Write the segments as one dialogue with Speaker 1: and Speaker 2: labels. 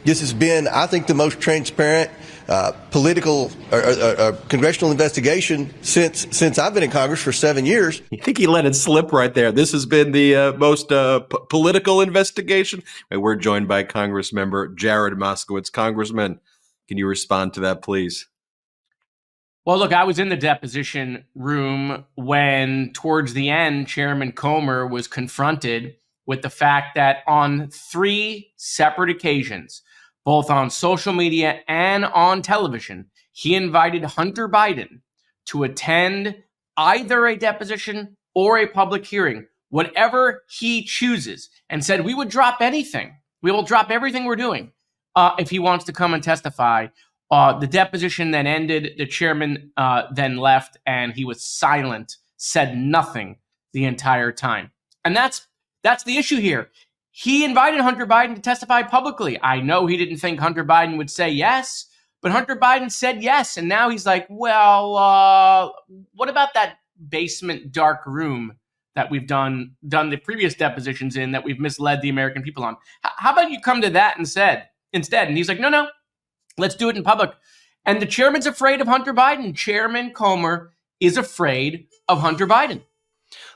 Speaker 1: This has been, I think, the most transparent political congressional investigation since I've been in Congress for 7 years.
Speaker 2: I think he let it slip right there. This has been the most political investigation. And we're joined by Congressmember Jared Moskowitz. Congressman, can you respond to that, please?
Speaker 3: Well, look, I was in the deposition room when, towards the end, Chairman Comer was confronted with the fact that on 3 separate occasions, both on social media and on television, he invited Hunter Biden to attend either a deposition or a public hearing, whatever he chooses, and said, we would drop anything. We will drop everything we're doing if he wants to come and testify. The deposition then ended. The chairman then left, and he was silent, said nothing the entire time. And that's the issue here. He invited Hunter Biden to testify publicly. I know he didn't think Hunter Biden would say yes, but Hunter Biden said yes. And now he's like, well, what about that basement dark room that we've done the previous depositions in that we've misled the American people on? How about you come to that instead? And he's like, no, let's do it in public. And the chairman's afraid of Hunter Biden. Chairman Comer is afraid of Hunter Biden.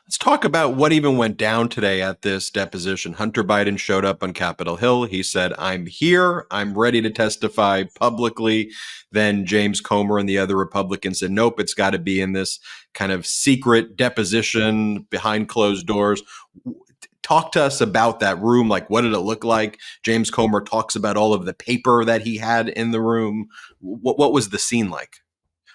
Speaker 2: Let's talk about what even went down today at this deposition. Hunter Biden showed up on Capitol Hill. He said, I'm here. I'm ready to testify publicly. Then James Comer and the other Republicans said, nope, it's got to be in this kind of secret deposition behind closed doors. Talk to us about that room. Like, what did it look like? James Comer talks about all of the paper that he had in the room. What was the scene like?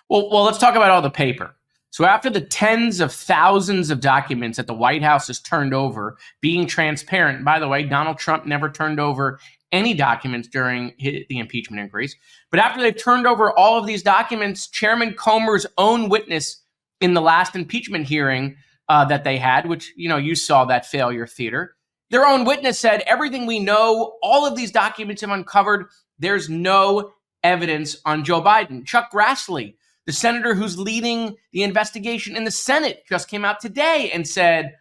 Speaker 3: Well, let's talk about all the paper. So after the tens of thousands of documents that the White House has turned over, being transparent, by the way, Donald Trump never turned over any documents during the impeachment inquiries. But after they've turned over all of these documents, Chairman Comer's own witness in the last impeachment hearing that they had, which, you saw that failure theater, their own witness said, everything we know, all of these documents have uncovered, there's no evidence on Joe Biden. Chuck Grassley, the senator who's leading the investigation in the Senate, just came out today and said,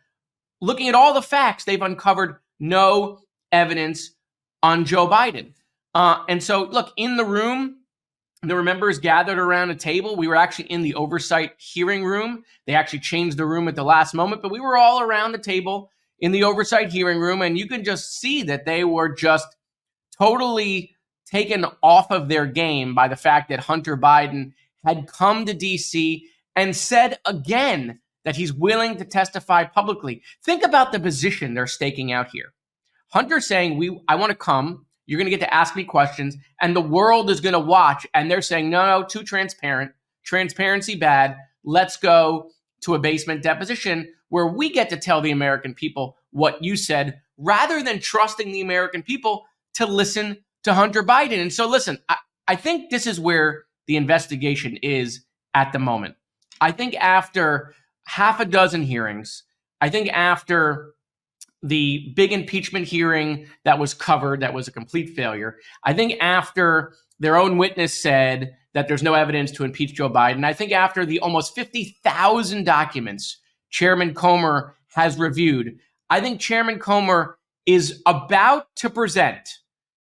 Speaker 3: looking at all the facts, they've uncovered no evidence on Joe Biden. And so, look, in the room, there were members gathered around a table. We were actually in the oversight hearing room. They actually changed the room at the last moment, but we were all around the table in the oversight hearing room, and you can just see that they were just totally taken off of their game by the fact that Hunter Biden had come to D.C. and said again that he's willing to testify publicly. Think about the position they're staking out here. Hunter saying, I want to come, you're going to get to ask me questions, and the world is going to watch, and they're saying, no, too transparent, transparency bad, let's go to a basement deposition where we get to tell the American people what you said, rather than trusting the American people to listen to Hunter Biden. And so listen, I think this is where the investigation is at the moment. I think after half a dozen hearings, I think after the big impeachment hearing that was covered, that was a complete failure, I think after their own witness said that there's no evidence to impeach Joe Biden, I think after the almost 50,000 documents Chairman Comer has reviewed, I think Chairman Comer is about to present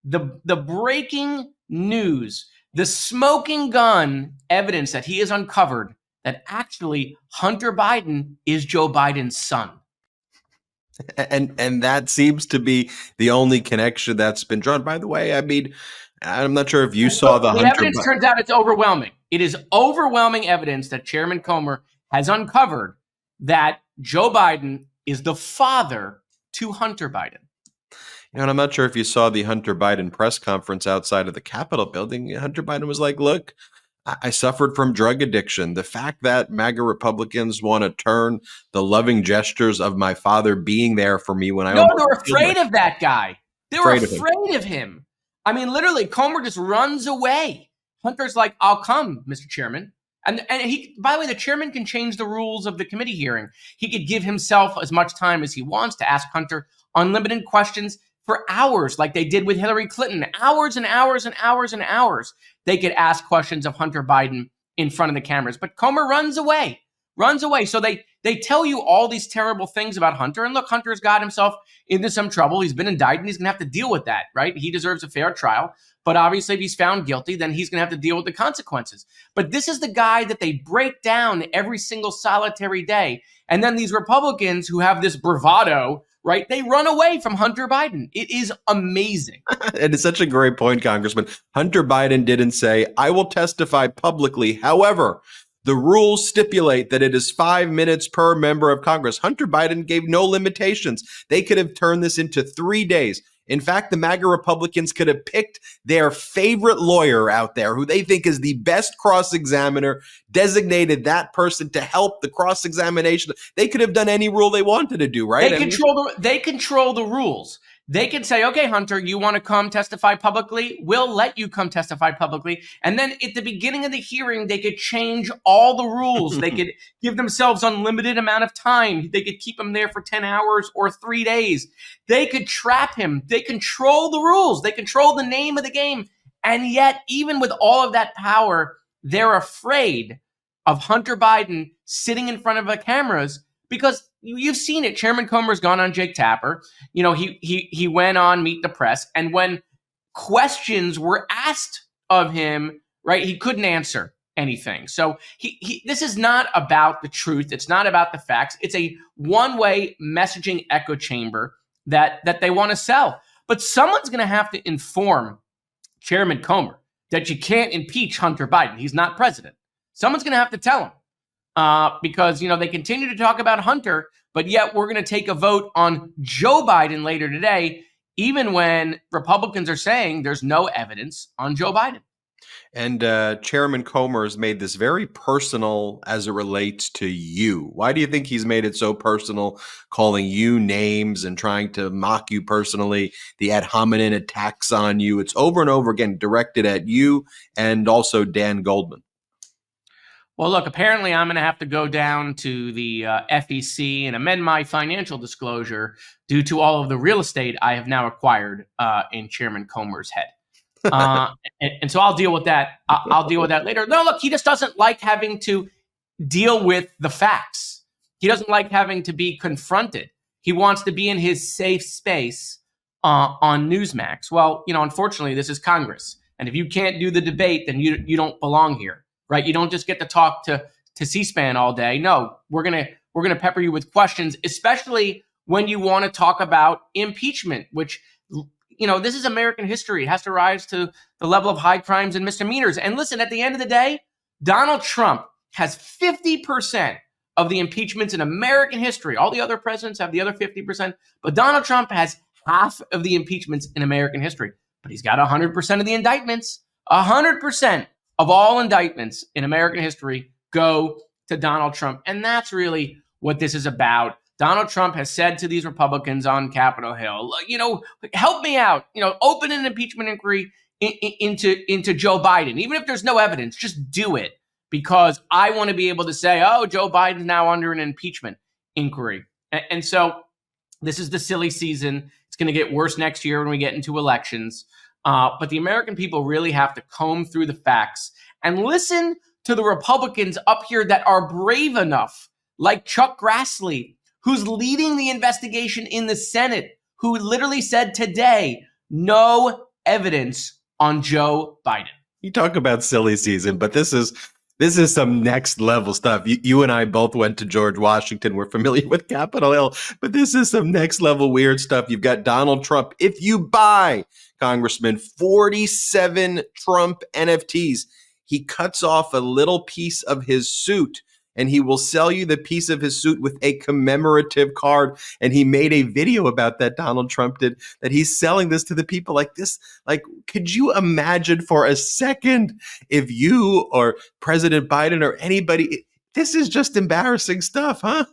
Speaker 3: the breaking news, the smoking gun evidence that he has uncovered that actually Hunter Biden is Joe Biden's son.
Speaker 2: And that seems to be the only connection that's been drawn. By the way, I mean, I'm not sure if you saw the Hunter
Speaker 3: evidence turns out it's overwhelming. It is overwhelming evidence that Chairman Comer has uncovered that Joe Biden is the father to Hunter Biden.
Speaker 2: And I'm not sure if you saw the Hunter Biden press conference outside of the Capitol building. Hunter Biden was like, look, I suffered from drug addiction. The fact that MAGA Republicans want to turn the loving gestures of my father being there for me when I
Speaker 3: No, they're afraid of that guy. They were afraid of him. I mean, literally, Comer just runs away. Hunter's like, I'll come, Mr. Chairman. And he, by the way, the chairman can change the rules of the committee hearing. He could give himself as much time as he wants to ask Hunter unlimited questions for hours, like they did with Hillary Clinton, hours and hours and hours and hours. They could ask questions of Hunter Biden in front of the cameras, but Comer runs away. So they They tell you all these terrible things about Hunter. And look, Hunter's got himself into some trouble. He's been indicted and he's going to have to deal with that, right? He deserves a fair trial. But obviously, if he's found guilty, then he's going to have to deal with the consequences. But this is the guy that they break down every single solitary day. And then these Republicans who have this bravado, right? They run away from Hunter Biden. It is amazing.
Speaker 2: And it's such a great point, Congressman. Hunter Biden didn't say, I will testify publicly. However, the rules stipulate that it is 5 minutes per member of Congress. Hunter Biden gave no limitations. They could have turned this into 3 days. In fact, the MAGA Republicans could have picked their favorite lawyer out there who they think is the best cross-examiner, designated that person to help the cross-examination. They could have done any rule they wanted to do, right?
Speaker 3: They control the rules. They can say, okay, Hunter, you want to come testify publicly? We'll let you come testify publicly. And then at the beginning of the hearing, they could change all the rules. They could give themselves unlimited amount of time. They could keep him there for 10 hours or 3 days. They could trap him. They control the rules. They control the name of the game. And yet, even with all of that power, they're afraid of Hunter Biden sitting in front of the cameras because you've seen it. Chairman Comer's gone on Jake Tapper. You know, he went on Meet the Press. And when questions were asked of him, right, he couldn't answer anything. So this is not about the truth. It's not about the facts. It's a one-way messaging echo chamber that they want to sell. But someone's going to have to inform Chairman Comer that you can't impeach Hunter Biden. He's not president. Someone's going to have to tell him. Because, you know, they continue to talk about Hunter, but yet we're going to take a vote on Joe Biden later today, even when Republicans are saying there's no evidence on Joe Biden.
Speaker 2: And Chairman Comer has made this very personal as it relates to you. Why do you think he's made it so personal, calling you names and trying to mock you personally, the ad hominem attacks on you? It's over and over again directed at you and also Dan Goldman.
Speaker 3: Well, look, apparently I'm going to have to go down to the FEC and amend my financial disclosure due to all of the real estate I have now acquired in Chairman Comer's head. And so I'll deal with that. I'll deal with that later. No, look, he just doesn't like having to deal with the facts. He doesn't like having to be confronted. He wants to be in his safe space on Newsmax. Well, you know, unfortunately, this is Congress. And if you can't do the debate, then you don't belong here. Right? You don't just get to talk to C-SPAN all day. No, we're gonna pepper you with questions, especially when you want to talk about impeachment, which, you know, this is American history. It has to rise to the level of high crimes and misdemeanors. And listen, at the end of the day, Donald Trump has 50% of the impeachments in American history. All the other presidents have the other 50%, but Donald Trump has half of the impeachments in American history. But he's got 100% of the indictments. 100% of all indictments in American history go to Donald Trump. And that's really what this is about. Donald Trump has said to these Republicans on Capitol Hill, you know, help me out, you know, open an impeachment inquiry into Joe Biden. Even if there's no evidence, just do it because I want to be able to say, oh, Joe Biden's now under an impeachment inquiry. And so this is the silly season. It's going to get worse next year when we get into elections. But the American people really have to comb through the facts and listen to the Republicans up here that are brave enough, like Chuck Grassley, who's leading the investigation in the Senate, who literally said today, no evidence on Joe Biden.
Speaker 2: You talk about silly season, but this is some next level stuff. You and I both went to George Washington. We're familiar with Capitol Hill, but this is some next level weird stuff. You've got Donald Trump. If you buy, Congressman, 47 Trump NFTs, he cuts off a little piece of his suit and he will sell you the piece of his suit with a commemorative card. And he made a video about that, Donald Trump did, that he's selling this to the people like this. Like, could you imagine for a second if you or President Biden or anybody, this is just embarrassing stuff, huh?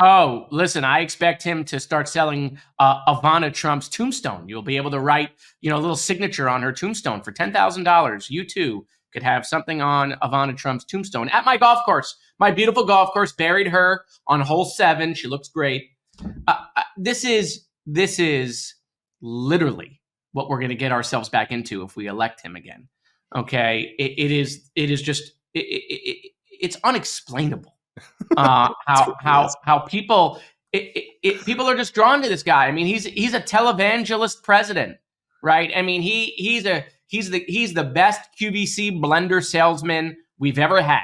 Speaker 3: Oh, listen, I expect him to start selling Ivana Trump's tombstone. You'll be able to write, you know, a little signature on her tombstone for $10,000. You too could have something on Ivana Trump's tombstone at my golf course, my beautiful golf course. Buried her on hole 7. She looks great. This is literally what we're going to get ourselves back into if we elect him again. Okay, it is just it's unexplainable. How people people are just drawn to this guy. I mean, he's a televangelist president, right? I mean, he's the best QVC blender salesman we've ever had.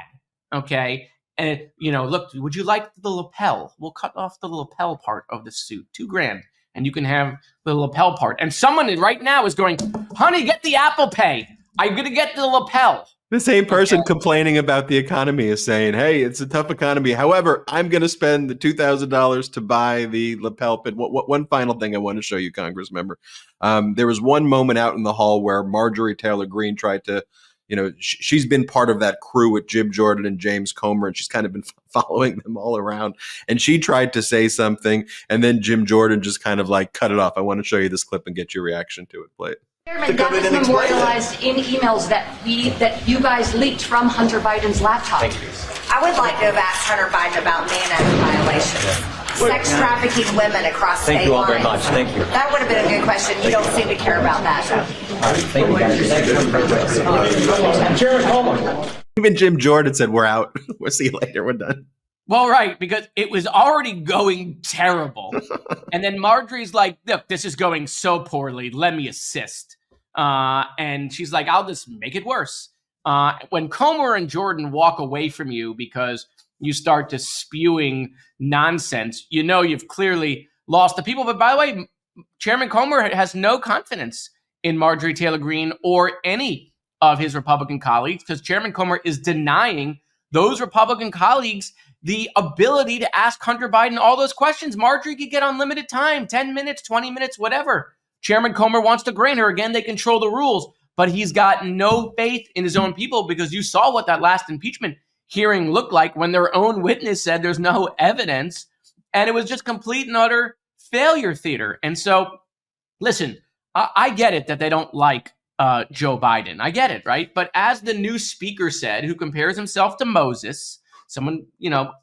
Speaker 3: Okay. And, look, would you like the lapel? We'll cut off the lapel part of the suit, $2,000, and you can have the lapel part. And someone right now is going, honey, get the Apple Pay. I'm going to get the lapel.
Speaker 2: The same person complaining about the economy is saying, hey, it's a tough economy. However, I'm going to spend the $2,000 to buy the lapel pin. One final thing I want to show you, Congressmember. There was one moment out in the hall where Marjorie Taylor Greene tried to, she's been part of that crew with Jim Jordan and James Comer, and she's kind of been following them all around. And she tried to say something, and then Jim Jordan just kind of like cut it off. I want to show you this clip and get your reaction to it. Play it.
Speaker 4: Chairman, that is memorialized in emails that you guys leaked from Hunter Biden's laptop.
Speaker 5: Thank you.
Speaker 6: I would like to have asked Hunter Biden about Mann Act violations. Sex trafficking women across state lines.
Speaker 5: Thank you all very much. Thank you.
Speaker 6: That would have been a good question. You don't seem to care about that, though.
Speaker 5: All right. Thank you. Chairman Comer.
Speaker 2: Even Jim Jordan said, we're out. We'll see you later. We're done.
Speaker 3: Well, right, because it was already going terrible. And then Marjorie's like, look, this is going so poorly. Let me assist. And she's like, I'll just make it worse. When Comer and Jordan walk away from you because you start to spewing nonsense, you've clearly lost the people. But by the way, Chairman Comer has no confidence in Marjorie Taylor Greene or any of his Republican colleagues, because Chairman Comer is denying those Republican colleagues the ability to ask Hunter Biden all those questions. Marjorie could get unlimited time, 10 minutes, 20 minutes, whatever. Chairman Comer wants to grant her. Again, they control the rules, but he's got no faith in his own people, because you saw what that last impeachment hearing looked like when their own witness said there's no evidence, and it was just complete and utter failure theater. And so, listen, I get it that they don't like Joe Biden. I get it, right? But as the new speaker said, who compares himself to Moses, someone,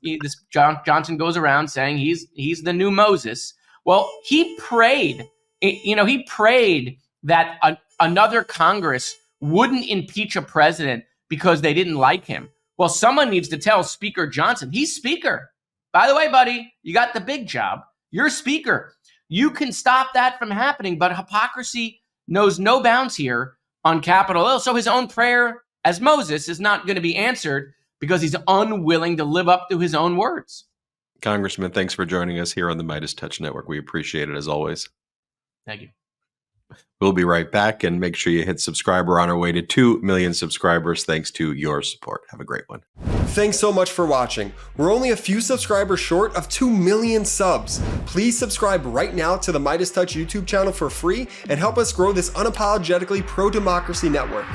Speaker 3: this Johnson goes around saying he's the new Moses. Well, he prayed. He prayed that another Congress wouldn't impeach a president because they didn't like him. Well, someone needs to tell Speaker Johnson, he's speaker. By the way, buddy, you got the big job. You're speaker. You can stop that from happening, but hypocrisy knows no bounds here on Capitol Hill. So his own prayer as Moses is not going to be answered because he's unwilling to live up to his own words.
Speaker 2: Congressman, thanks for joining us here on the MeidasTouch Network. We appreciate it as always.
Speaker 3: Thank you.
Speaker 2: We'll be right back, and make sure you hit subscribe. We're on our way to 2 million subscribers thanks to your support. Have a great one.
Speaker 7: Thanks so much for watching. We're only a few subscribers short of 2 million subs. Please subscribe right now to the MeidasTouch YouTube channel for free and help us grow this unapologetically pro-democracy network.